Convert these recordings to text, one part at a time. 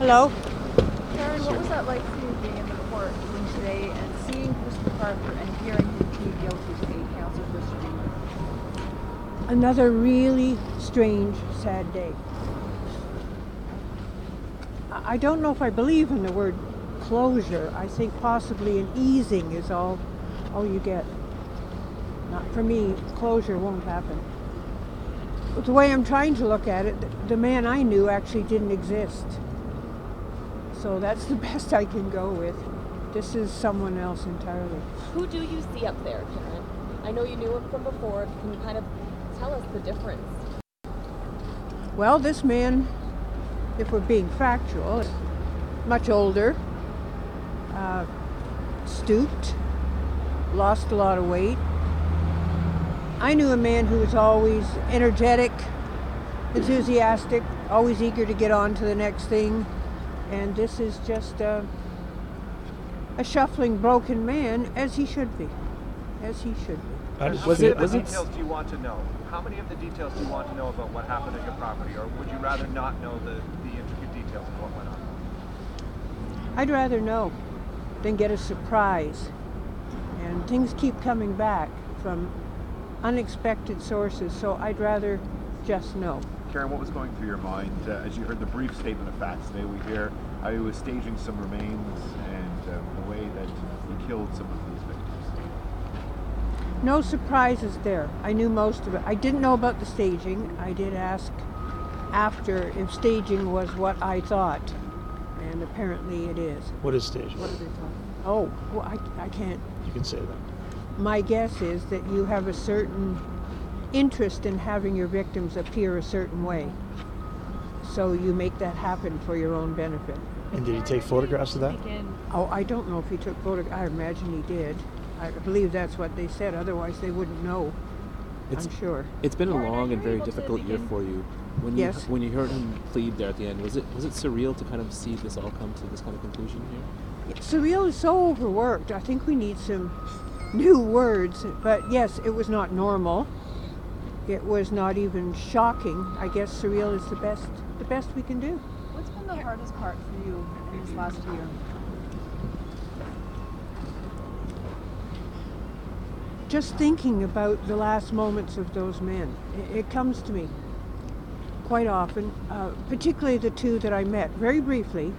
Hello? Karen, what was that like for you being in the courtroom today and seeing Bruce McArthur and hearing him plead guilty to 8 counts of first degree murder? Another really strange, sad day. I don't know if I believe in the word closure. I think possibly an easing is all you get. Not for me, closure won't happen. The way I'm trying to look at it, the man I knew actually didn't exist. So that's the best I can go with. This is someone else entirely. Who do you see up there, Karen? I know you knew him from before. Can you kind of tell us the difference? Well, this man, if we're being factual, is much older, stooped, lost a lot of weight. I knew a man who was always energetic, enthusiastic, always eager to get on to the next thing. And this is just a shuffling, broken man, as he should be. As he should be. How many details do you want to know? How many of the details do you want to know about what happened at your property, or would you rather not know the intricate details of what went on? I'd rather know than get a surprise. And things keep coming back from unexpected sources, so I'd rather just know. Karen, what was going through your mind as you heard the brief statement of facts today? We hear how he was staging some remains and the way that he killed some of these victims. No surprises there. I knew most of it. I didn't know about the staging. I did ask after if staging was what I thought, and apparently it is. What is staging? What are they talking? Oh, well, I can't. You can say that. My guess is that you have a certain interest in having your victims appear a certain way. So you make that happen for your own benefit. And did he take photographs of that? Oh, I don't know if he took photographs. I imagine he did. I believe that's what they said. Otherwise, they wouldn't know. I'm sure. It's been a long and very difficult year for you. When you heard him plead there at the end, was it surreal to kind of see this all come to this kind of conclusion here? Surreal is so overworked. I think we need some new words. But yes, it was not normal. It was not even shocking. I guess surreal is the best we can do. What's been the hardest part for you in this last year? Just thinking about the last moments of those men. It comes to me quite often, particularly the two that I met very briefly,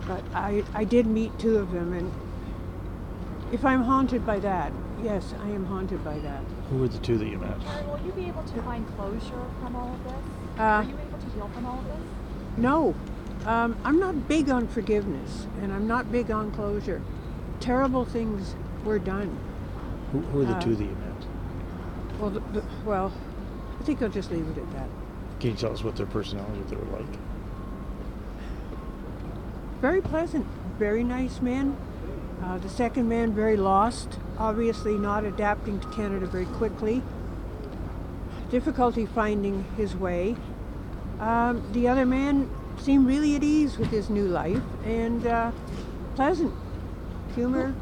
but I did meet 2 of them, and if I'm haunted by that, yes, I am haunted by that. Who were the 2 that you met? Karen, will you be able to find closure from all of this? Are you able to heal from all of this? No. I'm not big on forgiveness, and I'm not big on closure. Terrible things were done. Who were the 2 that you met? Well, I think I'll just leave it at that. Can you tell us what their personalities, what they were like? Very pleasant, very nice man. The second man, very lost, obviously not adapting to Canada very quickly. Difficulty finding his way. The other man seemed really at ease with his new life and pleasant. Humor.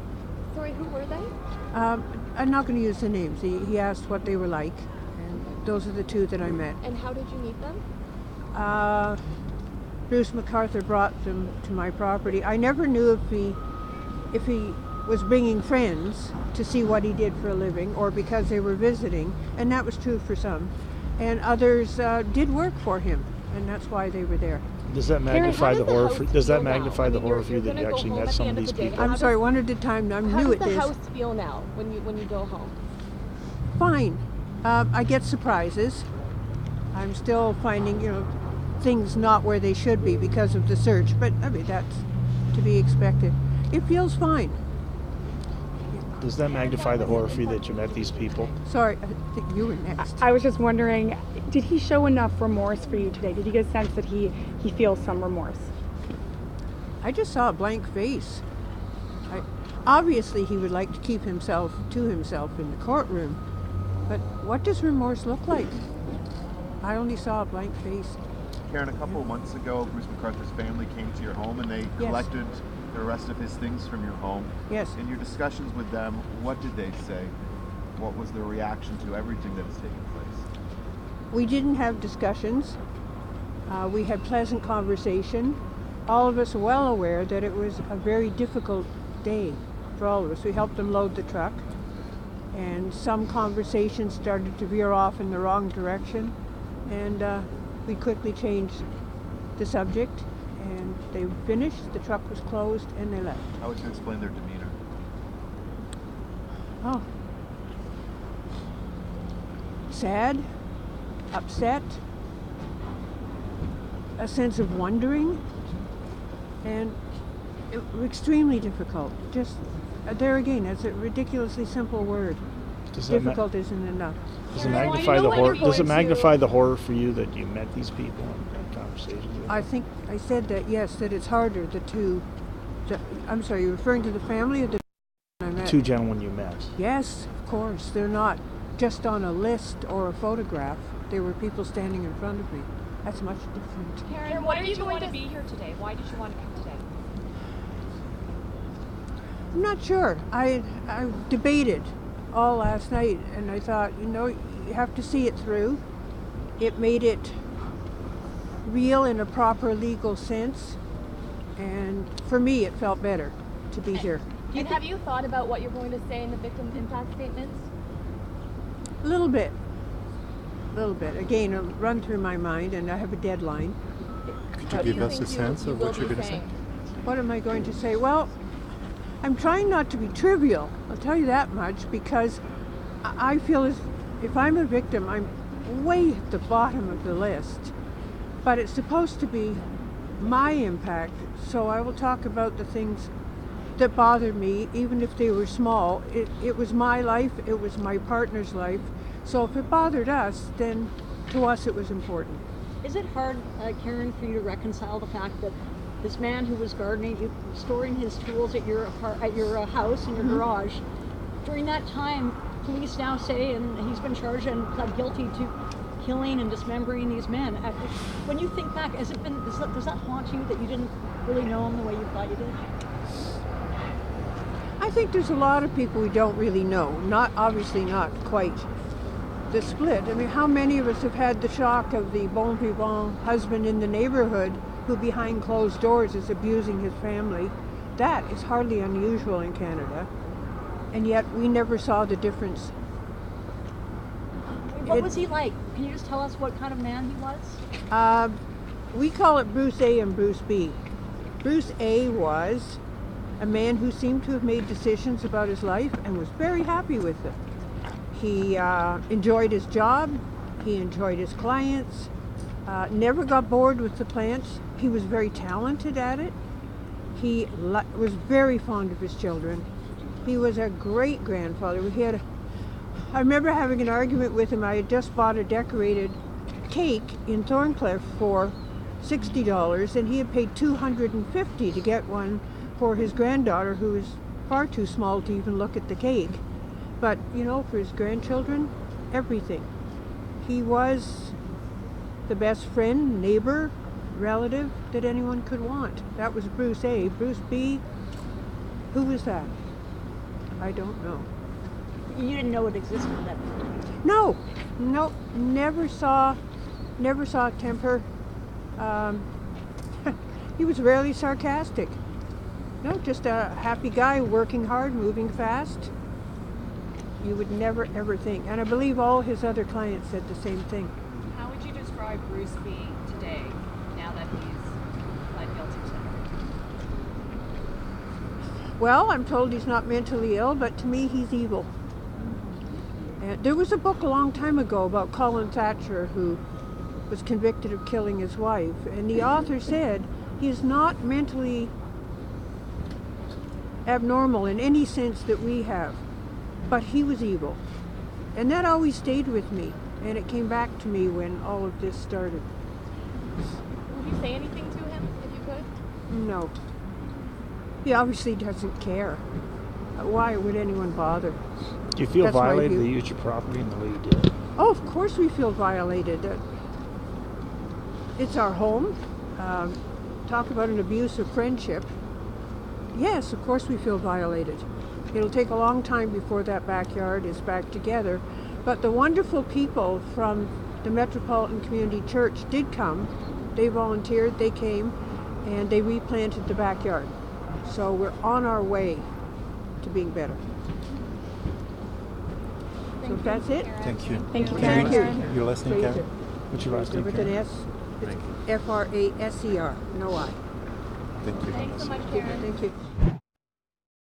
Sorry, who were they? I'm not going to use the names. He asked what they were like, and those are the 2 that I met. And how did you meet them? Bruce McArthur brought them to my property. I never knew if he was bringing friends to see what he did for a living or because they were visiting, and that was true for some. And others did work for him, and that's why they were there. Does that magnify the horror for you that you actually met some of these people? I'm sorry, one at a time. I'm new at this. How does the house feel now when you go home? Fine. I get surprises. I'm still finding, things not where they should be because of the search, but I mean, that's to be expected. It feels fine. Does that magnify the horror for you that you met these people? Sorry, I think you were next. I was just wondering, did he show enough remorse for you today? Did you get a sense that he feels some remorse? I just saw a blank face. Obviously, he would like to keep himself to himself in the courtroom, but what does remorse look like? I only saw a blank face. Karen, a couple of months ago, Bruce McArthur's family came to your home and they collected the rest of his things from your home. Yes. In your discussions with them, what did they say? What was their reaction to everything that has taken place? We didn't have discussions. We had pleasant conversation. All of us are well aware that it was a very difficult day for all of us. We helped them load the truck, and some conversations started to veer off in the wrong direction, and we quickly changed the subject, and they finished, the truck was closed, and they left. How would you explain their demeanor? Oh. Sad, upset, a sense of wondering, and extremely difficult. Just, there again, it's a ridiculously simple word. Difficult isn't enough. Does it magnify the horror? Does it magnify the horror for you that you met these people and had conversations with them? I think I said that, yes, that it's harder, I'm sorry, you're referring to the family or the I met? Two gentlemen you met. Yes, of course. They're not just on a list or a photograph. They were people standing in front of me. That's much different. Karen, why did you want to be here today? Why did you want to come today? I'm not sure. I debated all last night, and I thought, you have to see it through. It made it real in a proper legal sense, and for me it felt better to be here. And have you thought about what you're going to say in the victim impact statements? A little bit. Again, it'll run through my mind, and I have a deadline. Could you give us a sense of what you're going to say? What am I going to say? Well, I'm trying not to be trivial, I'll tell you that much, because I feel as if I'm a victim, I'm way at the bottom of the list. But it's supposed to be my impact, so I will talk about the things that bothered me, even if they were small. It was my life, it was my partner's life, so if it bothered us, then to us it was important. Is it hard, Karen, for you to reconcile the fact that this man who was gardening, storing his tools at your house in your garage, during that time, police now say, and he's been charged and pled guilty to killing and dismembering these men. When you think back, does that haunt you that you didn't really know him the way you thought you did? I think there's a lot of people we don't really know. Obviously not quite the split. I mean, how many of us have had the shock of the bon vivant husband in the neighborhood who behind closed doors is abusing his family? That is hardly unusual in Canada, and yet we never saw the difference. What was he like? Can you just tell us what kind of man he was? We call it Bruce A and Bruce B. Bruce A was a man who seemed to have made decisions about his life and was very happy with them. He enjoyed his job, he enjoyed his clients, never got bored with the plants. He was very talented at it. He was very fond of his children. He was a great grandfather. I remember having an argument with him. I had just bought a decorated cake in Thorncliffe for $60, and he had paid $250 to get one for his granddaughter, who was far too small to even look at the cake. But, for his grandchildren, everything. He was the best friend, neighbor, relative that anyone could want. That was Bruce A. Bruce B, who was that? I don't know. You didn't know it existed at that point? No, never saw temper. He was rarely sarcastic. No, just a happy guy, working hard, moving fast. You would never ever think, and I believe all his other clients said the same thing. How would you describe Bruce B today, now that he's pled guilty to everything? Well, I'm told he's not mentally ill, but to me he's evil. And there was a book a long time ago about Colin Thatcher, who was convicted of killing his wife, and the author said he's not mentally abnormal in any sense that we have, but he was evil. And that always stayed with me, and it came back to me when all of this started. Would you say anything to him if you could? No. He obviously doesn't care. Why would anyone bother? Do you feel violated that you used your property in the way you did? Oh, of course we feel violated. It's our home. Talk about an abuse of friendship. Yes, of course we feel violated. It'll take a long time before that backyard is back together. But the wonderful people from the Metropolitan Community Church did come They volunteered, they came, and they replanted the backyard. So we're on our way to being better. So if that's it. Thank you. Thank you, Thank Karen. you. Your last name, Fraser. Karen? What's your last name, With an Karen? S. It's Fraser, no I. Thank you. Thanks so much, Karen. Thank you.